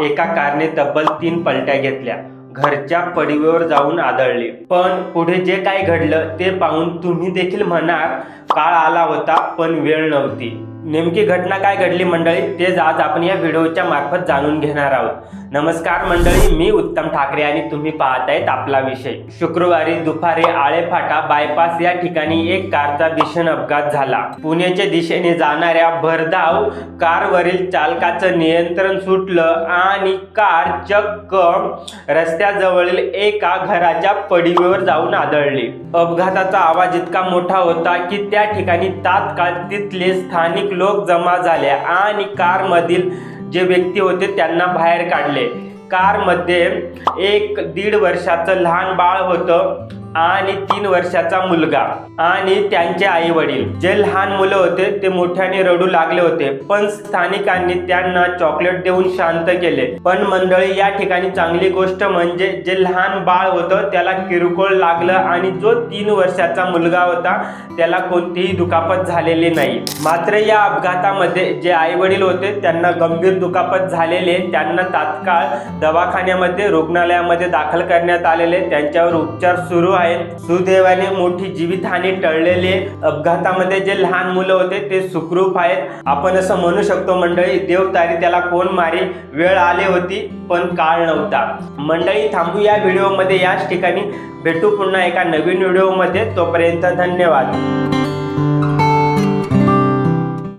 एका कारने तब्बल 3 पलट्या घेतल्या, घरच्या पडवीवर जाऊन आदळले। पण पुढे जे काही घडलं ते पाहून तुम्ही देखील म्हणाल, काळ आला होता पण वेळ नव्हती। नेमकी घटना काय घडली मंडळी, तेच आज आपण या व्हिडिओच्या मार्फत जाणून घेणार आहोत। नमस्कार मंडळी, मी उत्तम ठाकरे आणि तुम्ही पाहत आहेत आपला विषय। शुक्रवारी दुपारी आळेफाटा बायपास या ठिकाणी एक कारचा भीषण अपघात झाला। पुण्याच्या दिशेने जाणाऱ्या भरधाव कारवरील चालकाचं नियंत्रण सुटलं आणि कार चक्क रस्त्याजवळील एका घराच्या पडवीवर जाऊन आदळली। अपघाताचा आवाज इतका मोठा होता की त्या ठिकाणी तात्काळ तिथले स्थानिक लोक जमा झाले आणि कारमधील जे व्यक्ती होते त्यांना बाहेर काढले। कारमध्ये एक 1.5 वर्षाचं लहान बाळ होतं आणि 3 वर्षाचा मुलगा आणि त्यांचे आई वडील। जे लहान मुलं होते ते मोठ्याने रडू लागले होते, पण स्थानिकांनी त्यांना चॉकलेट देऊन शांत केले। पण मंडळी, या ठिकाणी चांगली गोष्ट म्हणजे जे लहान बाळ होतं त्याला किरकोळ लागलं आणि जो 3 वर्षाचा मुलगा होता त्याला कोणतीही दुखापत झालेली नाही। मात्र या अपघातामध्ये जे आई वडील होते त्यांना गंभीर दुखापत झालेले, त्यांना तात्काळ दवाखान्यामध्ये रुग्णालयामध्ये दाखल करण्यात आलेले, त्यांच्यावर उपचार सुरू आहेत। सुदैवाने मोठी जीवितहानी टळलेली, अपघातामध्ये जे लहान मुलं होते ते सुखरूप आहेत। आपण असं म्हणू शकतो मंडळी, देव तारी त्याला कोण मारी, वेळ आली होती पण काळ नव्हता। मंडळी, थांबू या व्हिडिओमध्ये याच ठिकाणी, भेटू पुन्हा एका नवीन व्हिडिओमध्ये। तोपर्यंत धन्यवाद।